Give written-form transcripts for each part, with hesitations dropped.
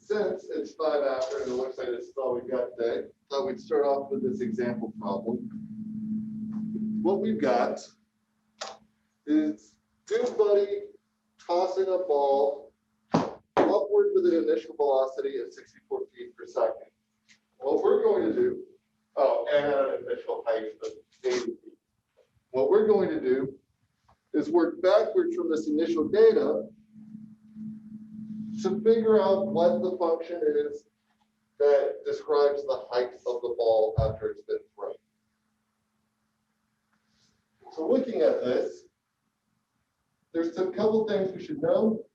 since it's 5 after and it looks like this is all we've got today, thought we'd start off with this example problem. What we've got is Dude Buddy tossing a ball upward with an initial velocity of 64 feet per second. What we're going to do, and an initial height of 80 feet. What we're going to do is work backwards from this initial data to figure out what the function is that describes the height of the ball after it's been thrown. So looking at this, there's a couple things we should know.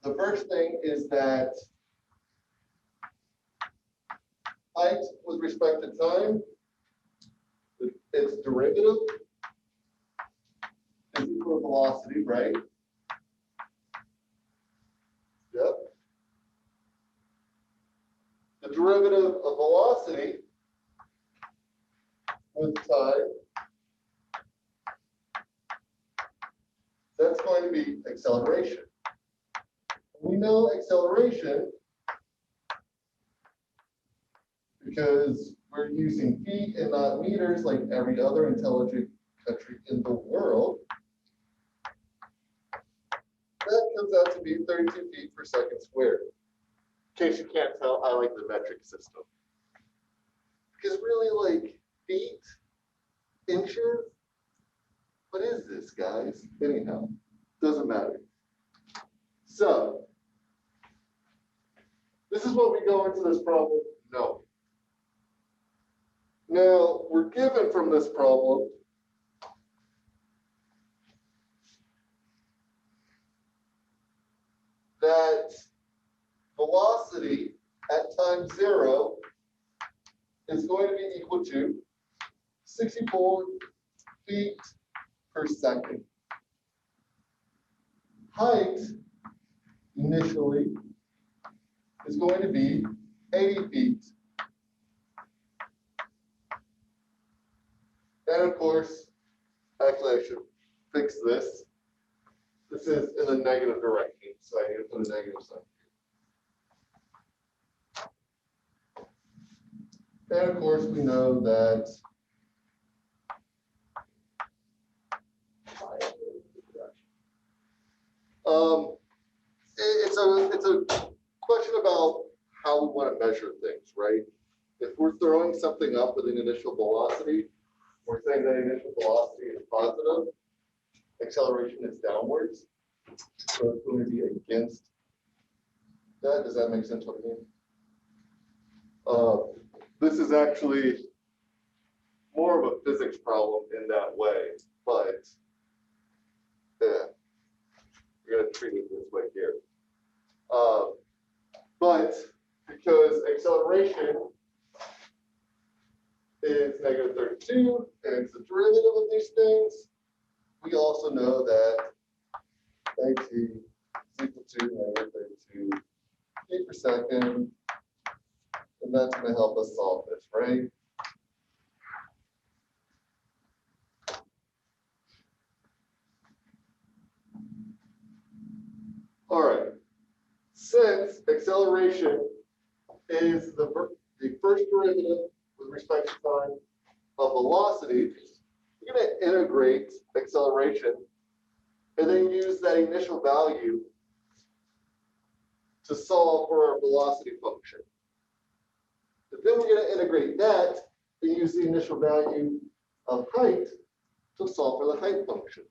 The first thing is that height with respect to time, its derivative is equal to velocity, right? Yep. The derivative of velocity with time, that's going to be acceleration. We know acceleration because we're using feet and not meters like every other intelligent country in the world. That comes out to be 32 feet per second squared. In case you can't tell, I like the metric system. Because really, like feet, inches, what is this, guys? Anyhow, doesn't matter. So, this is what we go into this problem knowing. Now, we're given from this problem that velocity at time 0 is going to be equal to 64 feet per second. Height initially is going to be 80 feet. And of course, actually I should fix this. This is in the negative direction, so I need to put a negative sign here. And of course, we know that it's a question about how we want to measure things, right? If we're throwing something up with an initial velocity, we're saying that initial velocity is positive, acceleration is downwards, so it's going to be against that. Does that make sense what I mean? This is actually more of a physics problem in that way, but yeah, we're going to treat it this way here. But because acceleration is negative 32, and it's the derivative of these things, we also know that at is equal to negative 32 feet per second, and that's going to help us solve this, right? All right. Since acceleration is the first derivative with respect to time of velocity, we're going to integrate acceleration and then use that initial value to solve for our velocity function. But then we're going to integrate that and use the initial value of height to solve for the height function.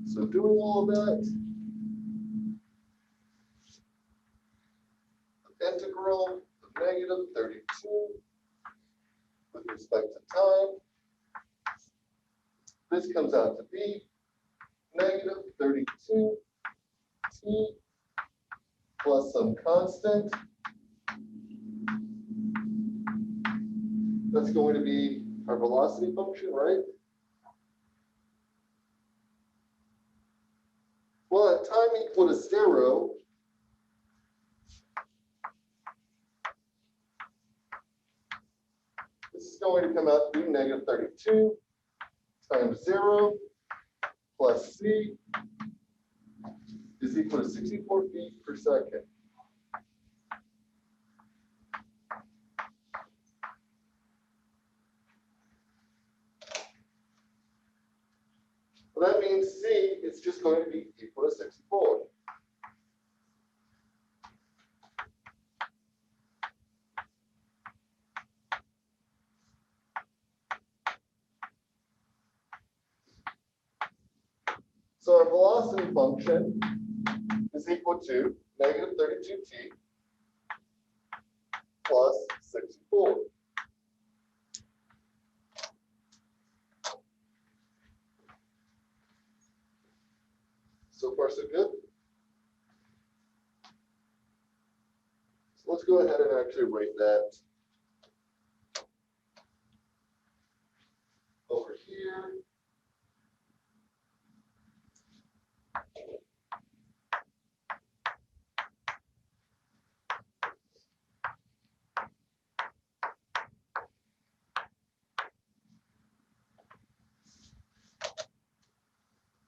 So doing all of that, the integral of negative 32 with respect to time, this comes out to be negative 32 t plus some constant. That's going to be our velocity function, right? Well, at time equal to 0, this is going to come out to be negative 32 times 0 plus c is equal to 64 feet per second. Well, that means C is just going to be equal to 64. So our velocity function is equal to negative 32t plus 64. So far, so good. So let's go ahead and actually write that over here.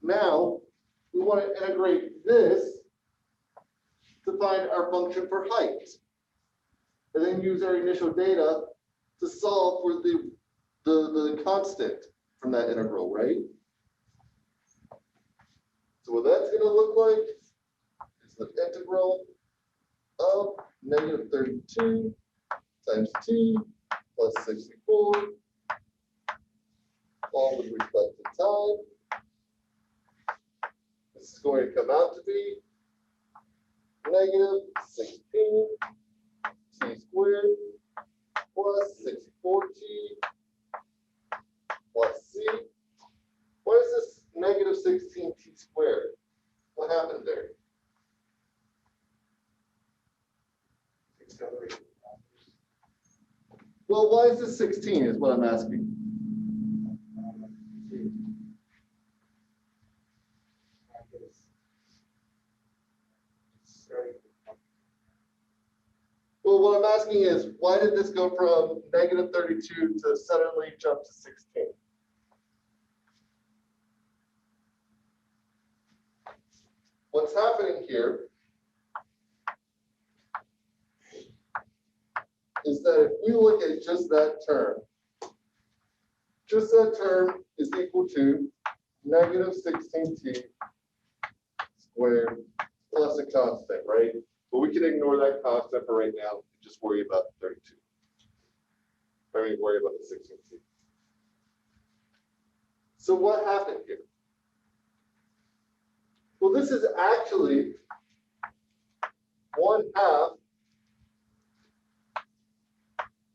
Now, we want to integrate this to find our function for height, and then use our initial data to solve for the constant from that integral, right? So what that's going to look like is the integral of negative 32 times t plus 64, all with respect to time. This is going to come out to be negative 16 t squared plus 64t plus c. What is this negative 16t squared? What happened there? Well, why is this 16 is what I'm asking. Well, what I'm asking is, why did this go from negative 32 to suddenly jump to 16? What's happening here is that if we look at just that term is equal to negative 16t squared plus a constant, right? But we can ignore that constant for right now and just worry about 32. I mean, worry about the 16t. So what happened here? Well, this is actually 1/2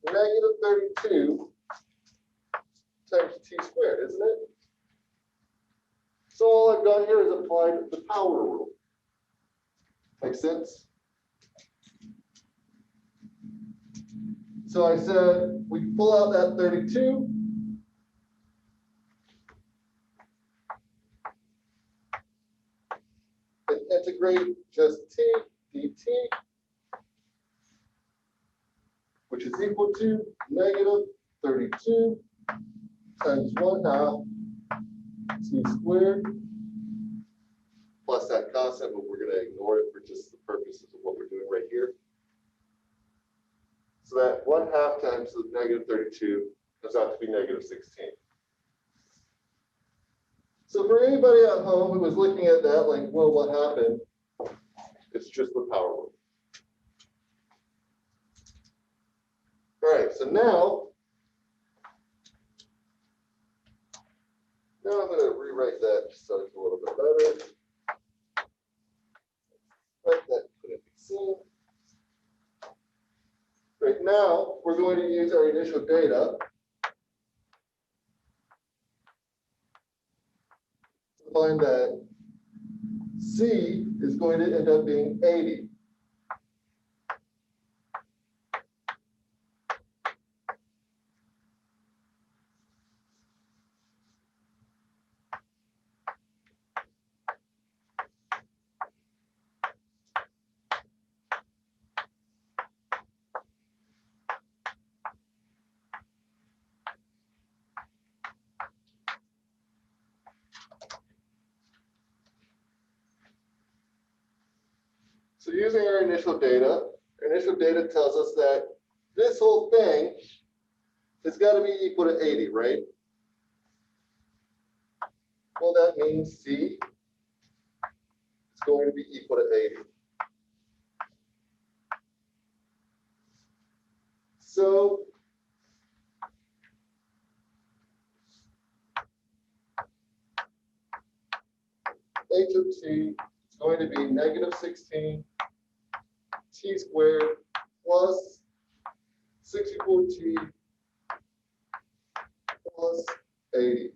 negative 32 times t squared, isn't it? So all I've done here is applied the power rule. Make sense? So I said we pull out that 32. And integrate just t dt, which is equal to negative 32 times 1/2 t squared plus that constant, but we're going to ignore it for just the purposes of what we're doing right here. So that 1/2 times the negative 32 comes out to be negative 16. So for anybody at home who was looking at that, like, well, what happened? It's just the power rule. All right, so now I'm going to rewrite that just so it's a little bit better. Right, that couldn't be seen. Right now, we're going to use our initial data to find that C is going to end up being 80. So using our initial data tells us that this whole thing has got to be equal to 80, right? Well, that means C is going to be equal to 80. So H of T is going to be negative 16 T squared plus 64T plus 80.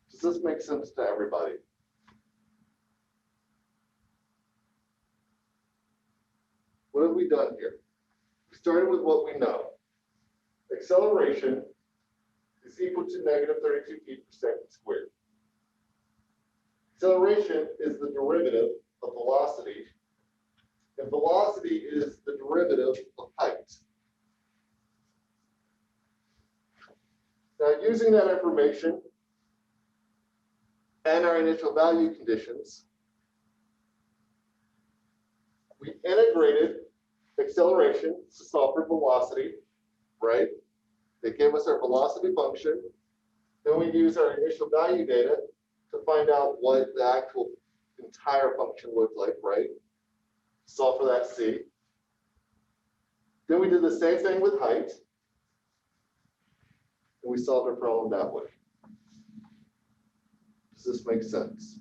Does this make sense to everybody? What have we done here? We started with what we know. Acceleration is equal to negative 32 feet per second squared. Acceleration is the derivative of velocity, and velocity is the derivative of height. Now, using that information and our initial value conditions, we integrated acceleration to solve for velocity, right? They gave us our velocity function. Then we use our initial value data to find out what the actual entire function looked like, right? Solve for that C. Then we did the same thing with height. And we solved our problem that way. Does this make sense?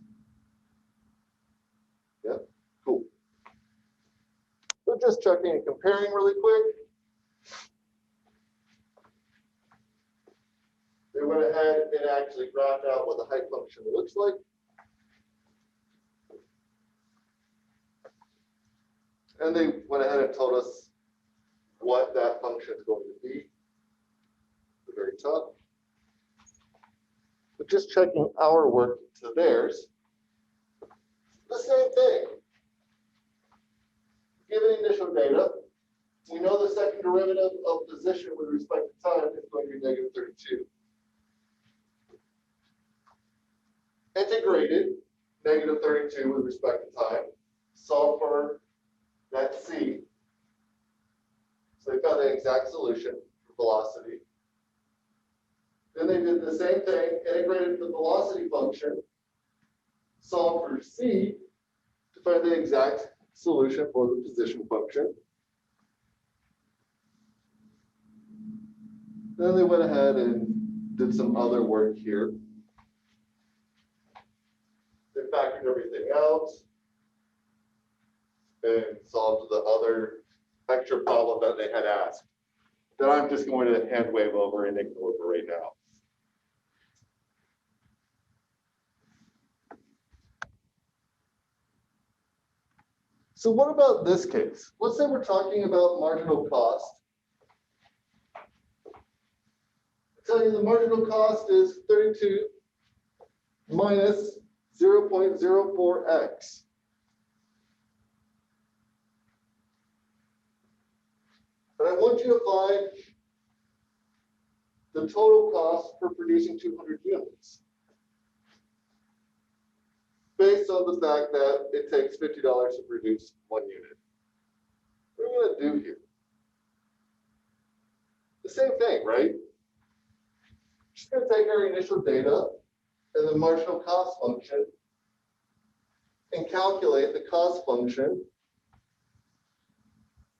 Yeah, cool. So just checking and comparing really quick. They went ahead and actually graphed out what the height function looks like. And they went ahead and told us what that function is going to be at the very top. But just checking our work to theirs, the same thing. Given initial data, we know the second derivative of position with respect to time is going to be negative 32. Integrated negative 32 with respect to time, solve for that C. So they found the exact solution for velocity. Then they did the same thing, integrated the velocity function, solve for C to find the exact solution for the position function. Then they went ahead and did some other work here. They factored everything out and solved the other extra problem that they had asked that I'm just going to hand wave over and ignore for right now. So what about this case? Let's say we're talking about marginal cost. I tell you the marginal cost is 32 minus 0.04x. And I want you to find the total cost for producing 200 units, based on the fact that it takes $50 to produce 1 unit. What are we going to do here? The same thing, right? Just going to take our initial data and the marginal cost function and calculate the cost function,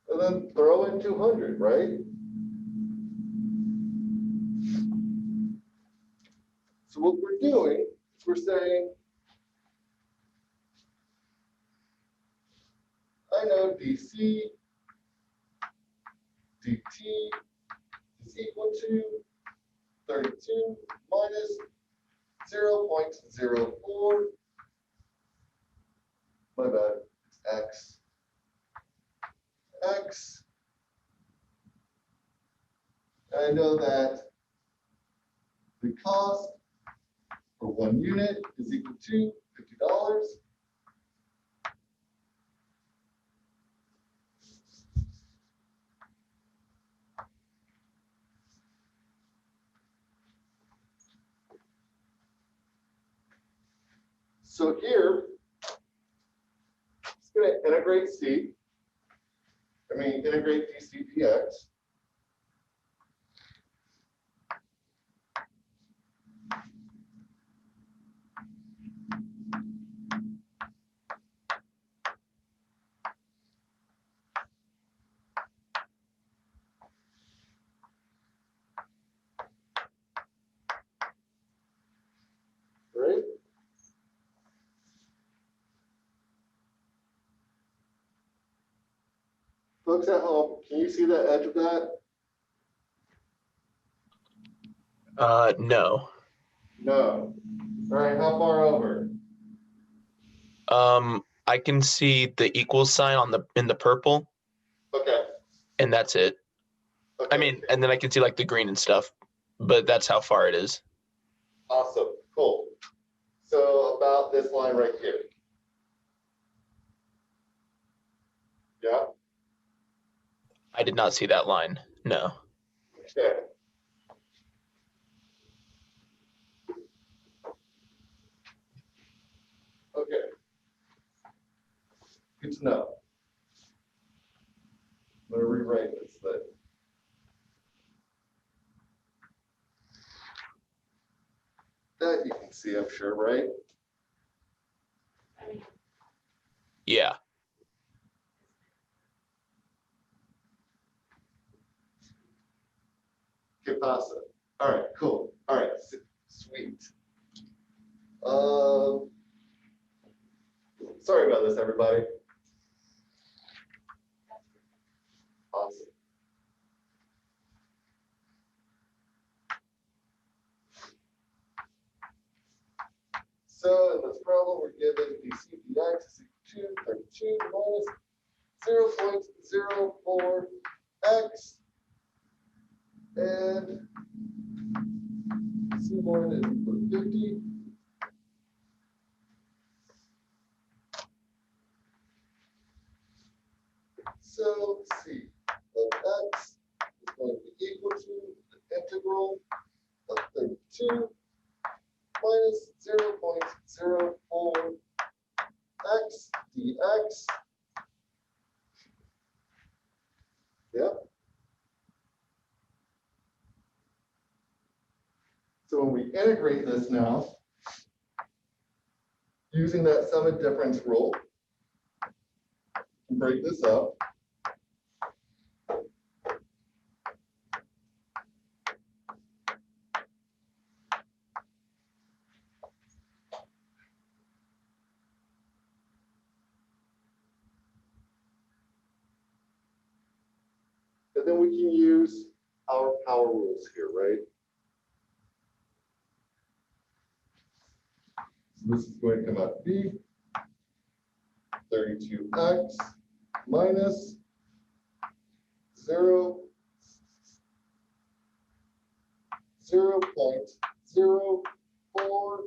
and then throw in 200, right? So what we're doing is we're saying, I know dC dt is equal to 32 minus 0.04. My bad, it's x. I know that the cost for 1 unit is equal to $50. So here, it's going to integrate integrate dc dx. Right? Folks at home, can you see the edge of that? No. No. All right, how far over? I can see the equal sign in the purple, Okay. and that's it. Okay. I mean, and then I can see like the green and stuff, but that's how far it is. Awesome. Cool. So about this line right here. Yeah. I did not see that line. No. Okay. Okay. Good to know. I'm going to rewrite this then. That you can see, I'm sure, right? Yeah. Que pasa? All right, cool. All right, sweet. Sorry about this, everybody. Awesome. So in this problem, we're given dc dx is equal to 32 minus 0.04 x, and C1 is equal to 50. So C of x is going to be equal to the integral of 32 minus 0.04 x dx. Yep. So when we integrate this now, using that sum of difference rule, break this up. And then we can use our power rules here, right? So this is going to come out to be 32x minus 0.04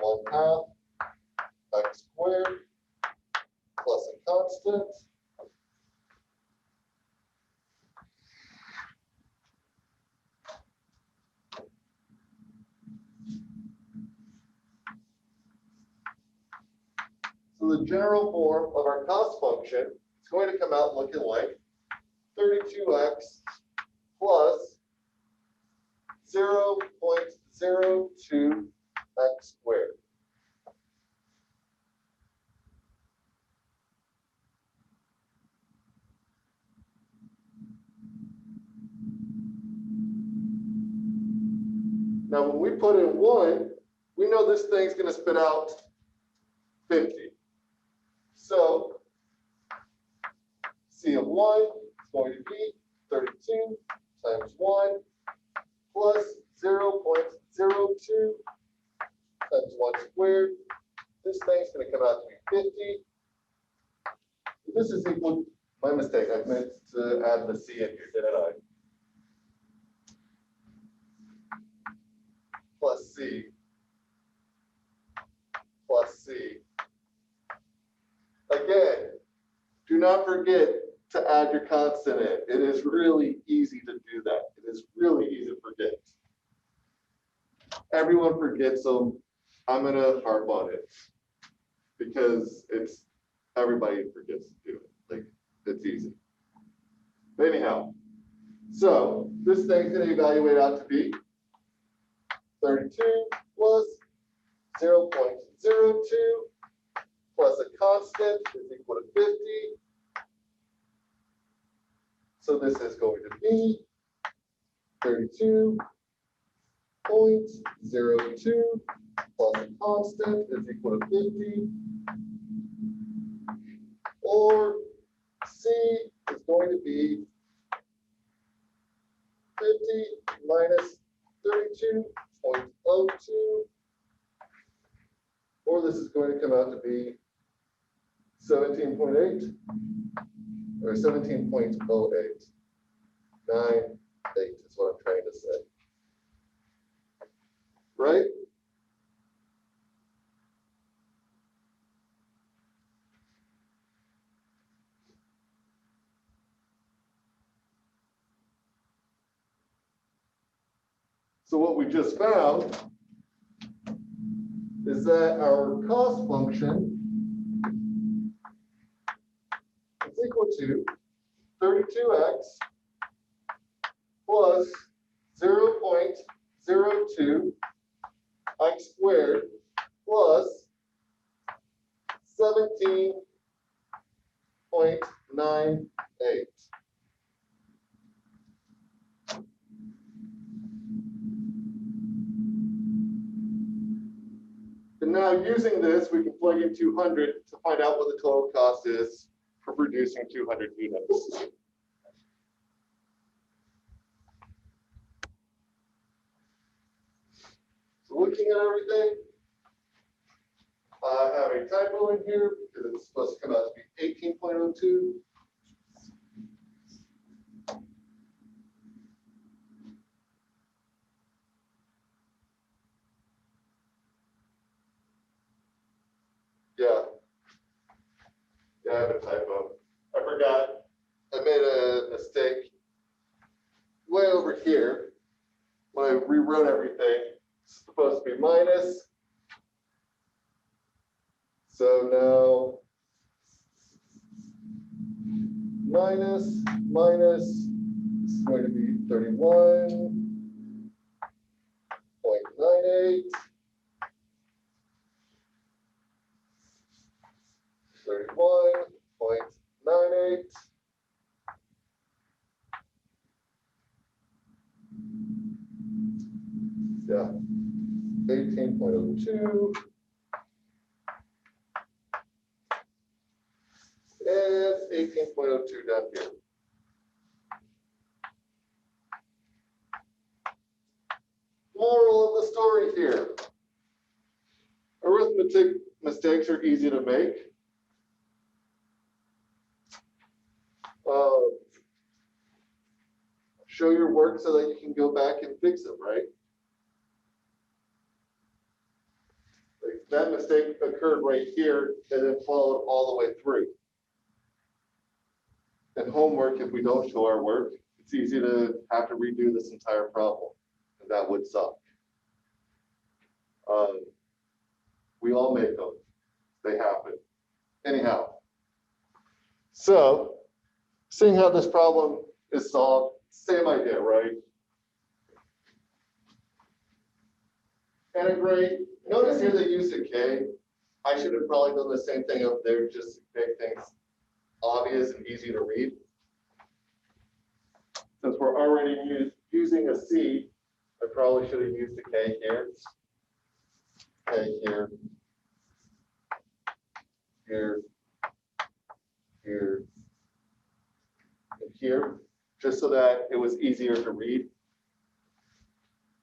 1/2 x squared plus a constant. So the general form of our cost function is going to come out looking like 32x plus 0.02 x squared. Now, when we put in 1, we know this thing's going to spit out 50. So C of 1 is going to be 32 times 1 plus 0.02 times 1 squared. This thing's going to come out to be 50. This is equal, my mistake, I meant to add the C in here, didn't I? Plus C, plus C. Again, do not forget to add your constant in. It is really easy to do that. It is really easy to forget. Everyone forgets them. I'm gonna harp on it because it's everybody forgets to do it. Like it's easy. But anyhow, so this thing's gonna evaluate out to be 32 plus 0.02 plus a constant is equal to 50. So this is going to be 32.02 plus a constant is equal to 50. Or C is going to be 50 minus 32.02. Or this is going to come out to be 17.8 or 17.08. 98 is what I'm trying to say. Right? So what we just found is that our cost function is equal to 32x plus 0.02 x squared plus 17.98. And now using this, we can plug in 200 to find out what the total cost is for producing 200 units. So looking at everything, I have a typo in here because it's supposed to come out to be 18.02. Yeah, I have a typo. I forgot. I made a mistake way over here when I rewrote everything. It's supposed to be minus. So now minus is going to be 31.98. 31.98. Yeah, 18.02. And 18.02 down here. Moral of the story here. Arithmetic mistakes are easy to make. Show your work so that you can go back and fix them, right? Like that mistake occurred right here and then followed all the way through. And homework, if we don't show our work, it's easy to have to redo this entire problem, and that would suck. We all make them. They happen. Anyhow, so seeing how this problem is solved, same idea, right? Integrate. Notice here they used a K. I should have probably done the same thing up there just to make things obvious and easy to read. Since we're already using a C, I probably should have used a K here. K here. Here. Here. And here. Just so that it was easier to read.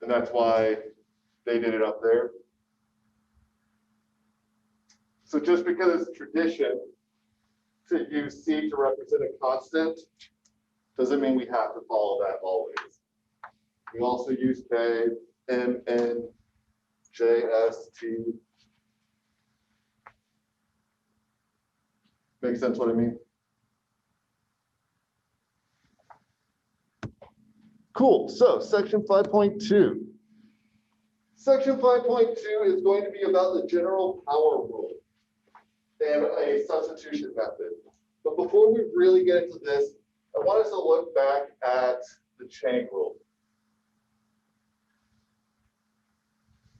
And that's why they did it up there. So just because it's tradition to use C to represent a constant, doesn't mean we have to follow that always. We also use K, M, N, J, S, T. Make sense what I mean? Cool, so section 5.2. Section 5.2 is going to be about the general power rule and a substitution method. But before we really get into this, I want us to look back at the chain rule.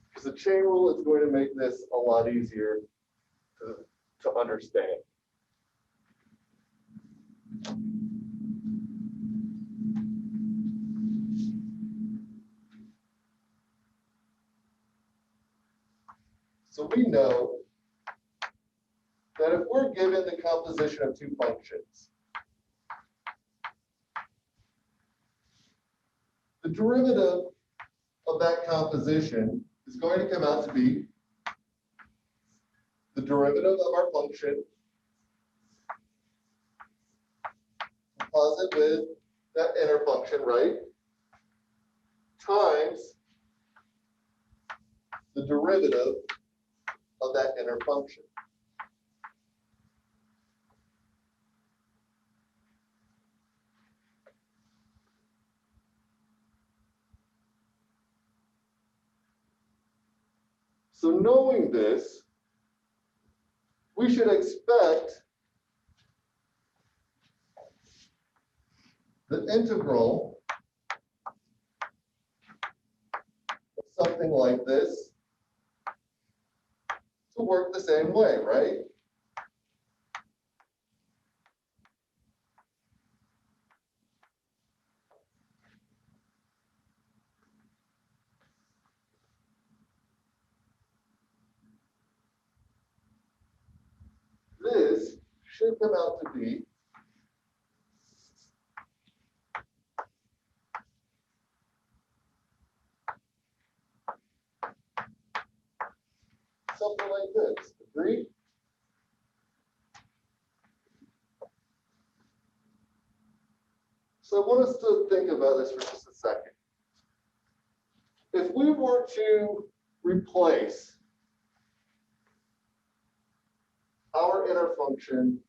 Because the chain rule is going to make this a lot easier to understand. So we know that if we're given the composition of two functions, the derivative of that composition is going to come out to be the derivative of our function composite with that inner function, right? Times the derivative of that inner function. So knowing this, we should expect the integral of something like this to work the same way, right? This should come out to be something like this. Agreed? So I want us to think about this for just a second. If we were to replace our inner function,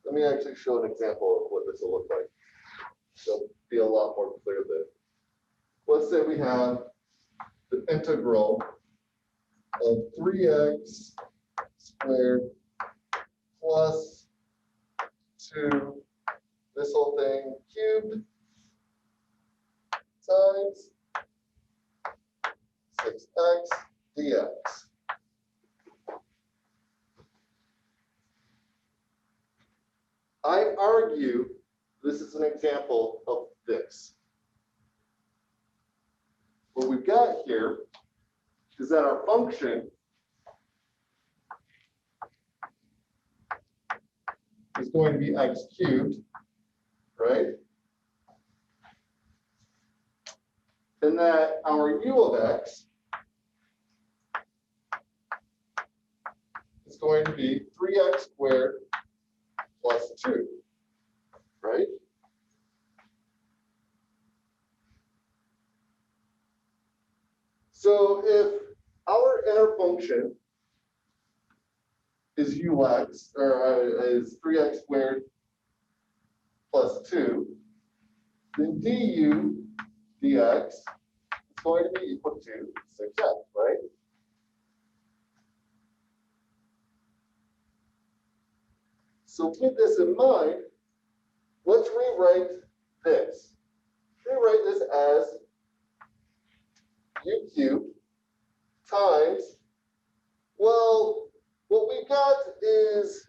let me actually show an example of what this will look like. It'll be a lot more clear then. Let's say we have the integral of 3x squared plus 2, this whole thing cubed, times 6x dx. I argue this is an example of this. What we've got here is that our function is going to be x cubed, right? And that our u of x is going to be 3x squared plus 2, right? So if our inner function is ux, or is 3x squared plus 2, then du dx is going to be equal to 6x, right? So with this in mind, let's rewrite this. Rewrite this as u cubed times, well, what we got is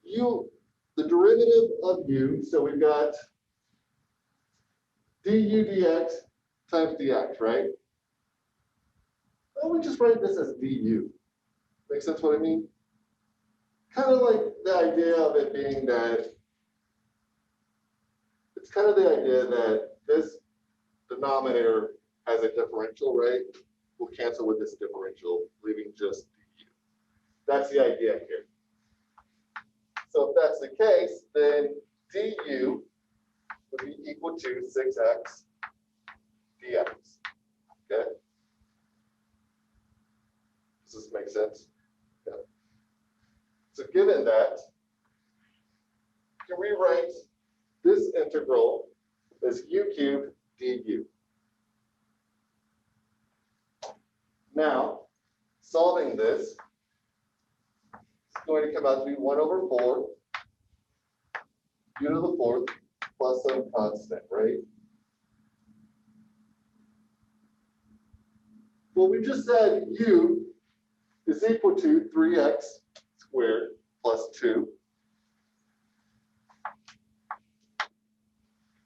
u, the derivative of u, so we've got du dx times dx, right? Why don't we just write this as du? Make sense what I mean? Kind of like the idea of it being that, it's kind of the idea that this denominator has a differential, right? We'll cancel with this differential, leaving just du. That's the idea here. So if that's the case, then du would be equal to 6x dx. Okay? Does this make sense? Yeah. So given that, you can rewrite this integral as u cubed du. Now, solving this is going to come out to be 1 over 4 u to the 4th plus some constant, right? Well, we just said u is equal to 3x squared plus 2.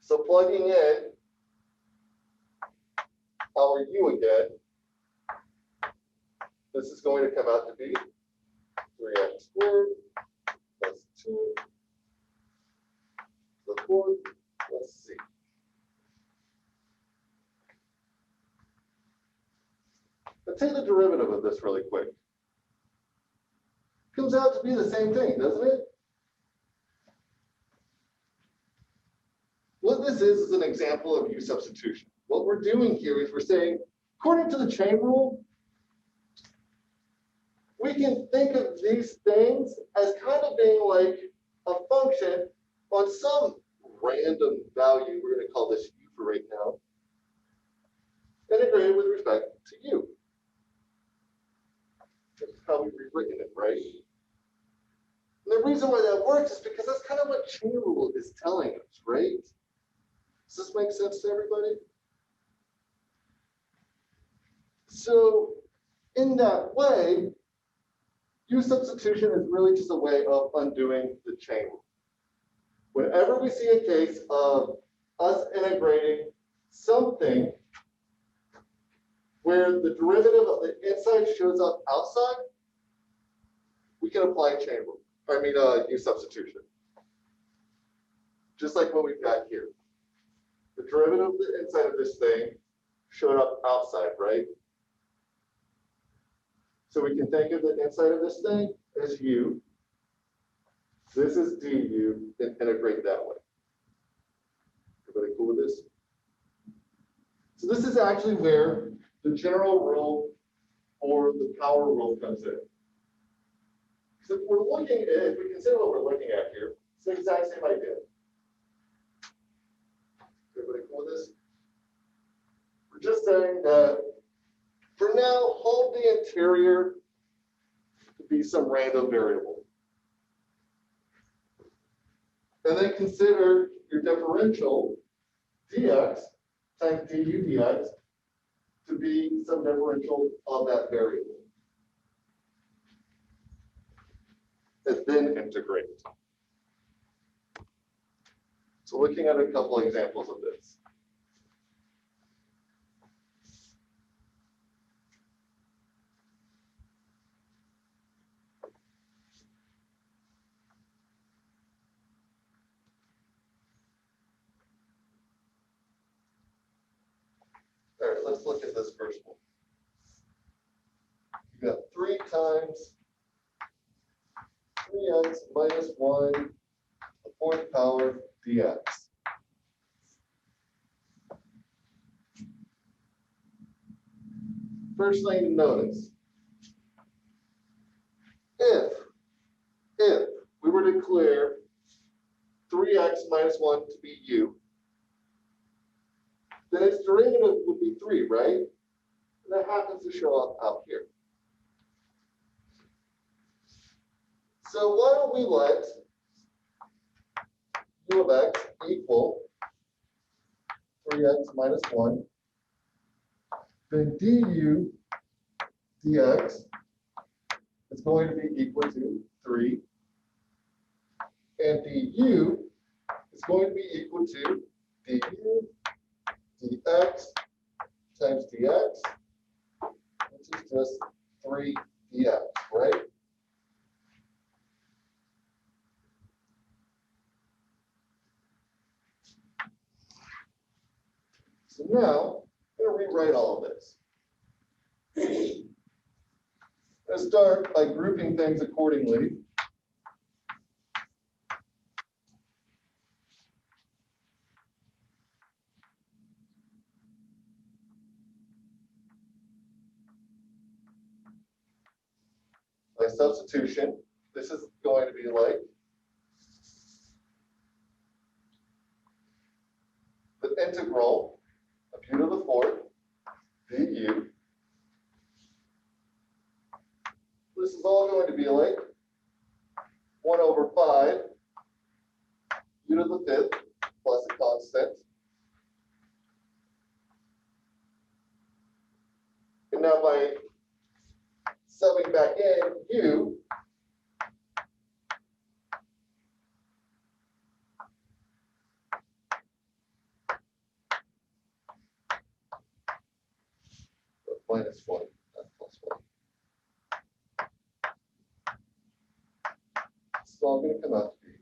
So plugging in our u again, this is going to come out to be 3x squared plus 2 to the 4th plus c. Let's take the derivative of this really quick. Comes out to be the same thing, doesn't it? What this is an example of u substitution. What we're doing here is we're saying, according to the chain rule, we can think of these things as kind of being like a function on some random value. We're going to call this u for right now, integrated with respect to u. That's how we've rewritten it, right? And the reason why that works is because that's kind of what chain rule is telling us, right? Does this make sense to everybody? So in that way, u substitution is really just a way of undoing the chain rule. Whenever we see a case of us integrating something where the derivative of the inside shows up outside, we can apply chain rule. U substitution. Just like what we've got here. The derivative of the inside of this thing showed up outside, right? So we can think of the inside of this thing as u. This is du, and integrate that way. Everybody cool with this? So this is actually where the general rule or the power rule comes in. So if we consider what we're looking at here, it's the exact same idea. Everybody cool with this? We're just saying that for now, hold the interior to be some random variable. And then consider your differential dx times du dx to be some differential of that variable. And then integrate. So looking at a couple examples of this. All right, let's look at this first one. You got 3 times 3x minus 1, the 4th power dx. First thing to notice, if we were to declare 3x minus 1 to be u, then its derivative would be 3, right? And that happens to show up out here. So why don't we let u of x equal 3x minus 1, then du dx is going to be equal to 3, and du is going to be equal to du dx times dx, which is just 3 dx, right? So now, I'm going to rewrite all of this. I'm going to start by grouping things accordingly. By substitution, this is going to be like the integral of u to the fourth du. This is all going to be like 1 over 5 u to the fifth plus a constant. And now by subbing back in u, minus 1, not plus 1. It's all going to come out to be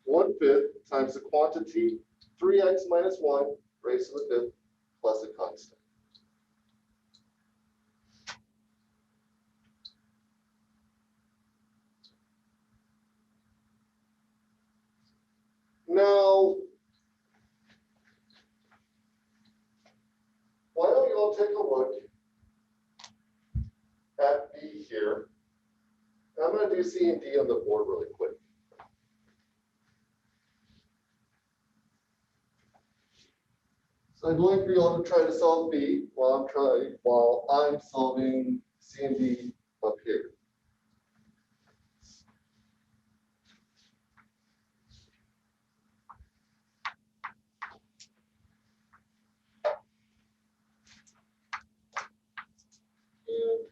1/5 times the quantity 3x minus 1 raised to the fifth plus a constant. Now, why don't you all take a look at B here. I'm going to do C and D on the board really quick. So I'd like for you all to try to solve B while I'm solving C and D up here. And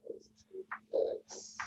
let's do X.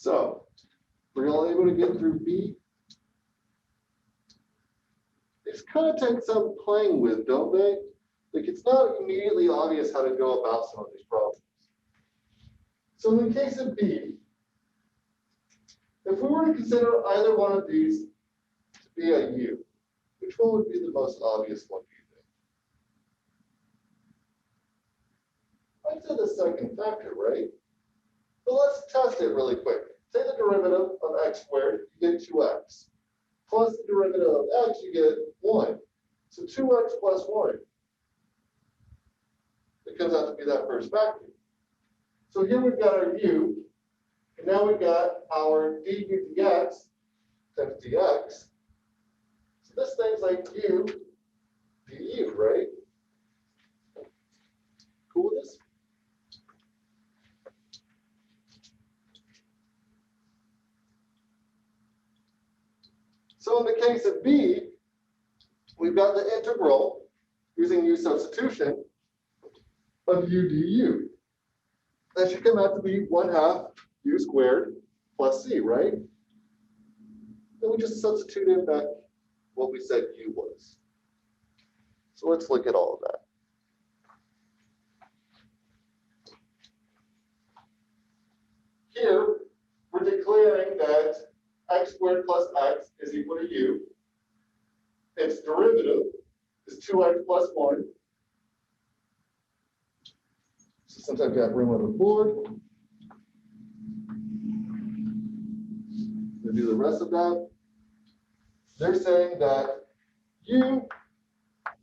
So we're all able to get through B. It's kind of take some playing with, don't they? Like it's not immediately obvious how to go about some of these problems. So in the case of B, if we were to consider either one of these to be a U, which one would be the most obvious one, do you think? I'd say the second factor, right? But let's test it really quick. Say the derivative of x squared, you get 2x. Plus the derivative of x, you get 1. So 2x plus 1. It comes out to be that first factor. So here we've got our u, and now we've got our du dx times dx. So this thing's like u du, right? Cool with this? So in the case of B, we've got the integral using u substitution of u du. That should come out to be 1/2 u squared plus c, right? Then we just substitute in back what we said u was. So let's look at all of that. Here, we're declaring that x squared plus x is equal to u. Its derivative is 2x plus 1. So since I've got room on the board, we'll do the rest of that. They're saying that u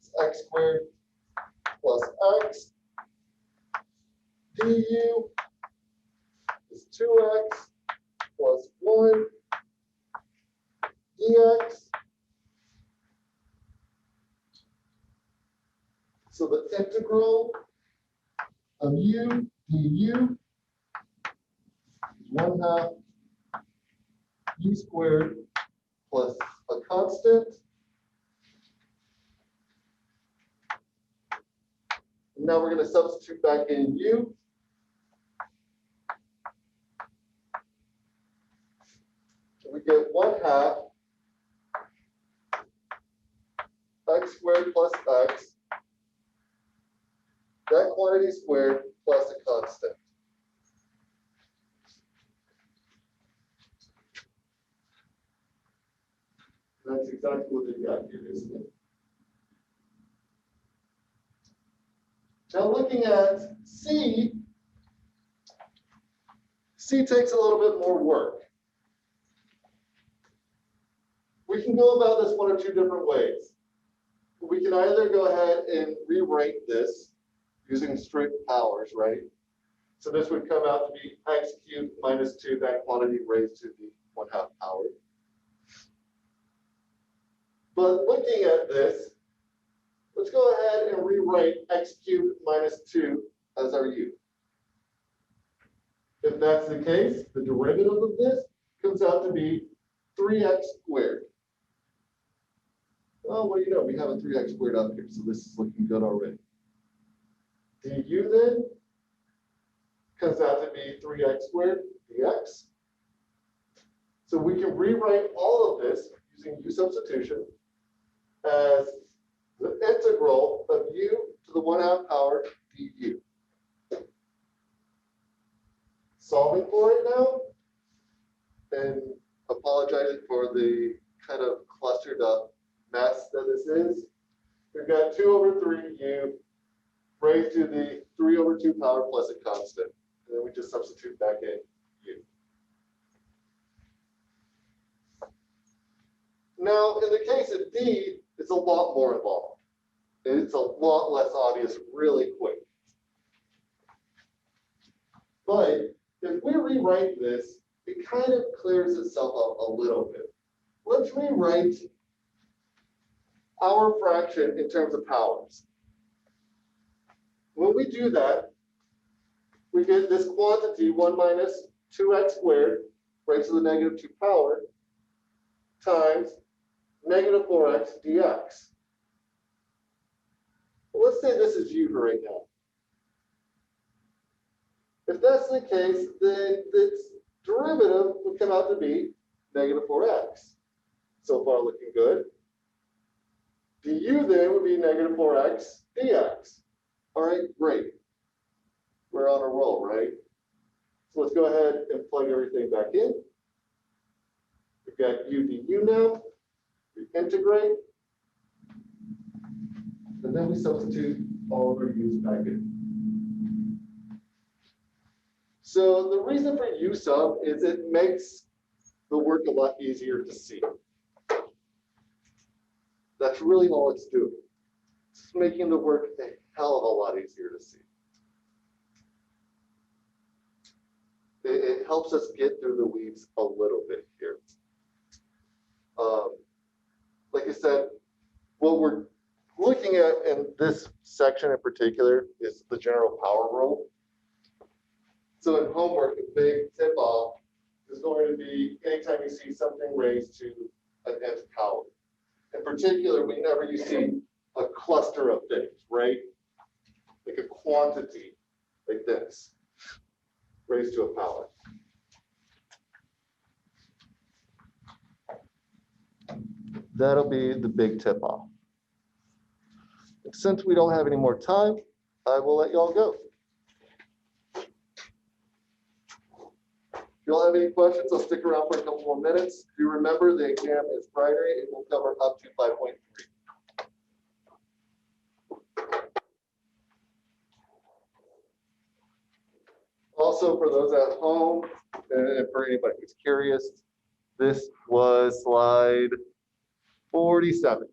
is x squared plus x. Du is 2x plus 1 dx. So the integral of u du is 1/2 u squared plus a constant. And now we're going to substitute back in u. We get 1/2 x squared plus x, that quantity squared plus a constant. That's exactly what they've got here, isn't it? Now looking at C, C takes a little bit more work. We can go about this one of two different ways. We can either go ahead and rewrite this using strict powers, right? So this would come out to be x cubed minus 2, that quantity raised to the 1/2 power. But looking at this, let's go ahead and rewrite x cubed minus 2 as our u. If that's the case, the derivative of this comes out to be 3x squared. Well, what do you know? We have a 3x squared up here, so this is looking good already. Du then comes out to be 3x squared dx. So we can rewrite all of this using u substitution as the integral of u to the 1/2 power du. Solving for it now, and apologizing for the kind of clustered up mess that this is. We've got 2/3u raised to the 3/2 power plus a constant. And then we just substitute back in u. Now, in the case of D, it's a lot more involved. It's a lot less obvious really quick. But if we rewrite this, it kind of clears itself up a little bit. Let's rewrite our fraction in terms of powers. When we do that, we get this quantity 1 minus 2x squared raised to the -2 power times -4x dx. Well, let's say this is u for right now. If that's the case, then it's derivative would come out to be negative 4x. So far looking good. Du then would be negative 4x dx. All right, great. We're on a roll, right? So let's go ahead and plug everything back in. We've got u du now. We integrate. And then we substitute all of our u's back in. So the reason for u sub is it makes the work a lot easier to see. That's really all it's doing. It's making the work a hell of a lot easier to see. It helps us get through the weeds a little bit here. Like I said, what we're looking at in this section in particular is the general power rule. So in homework, a big tip-off is going to be anytime you see something raised to an nth power. In particular, whenever you see a cluster of things, right? Like a quantity like this, raised to a power. That'll be the big tip-off. Since we don't have any more time, I will let y'all go. If y'all have any questions, I'll stick around for a couple more minutes. If you remember, the exam is Friday. It will cover up to 5.3. Also, for those at home, and for anybody who's curious, this was slide 47.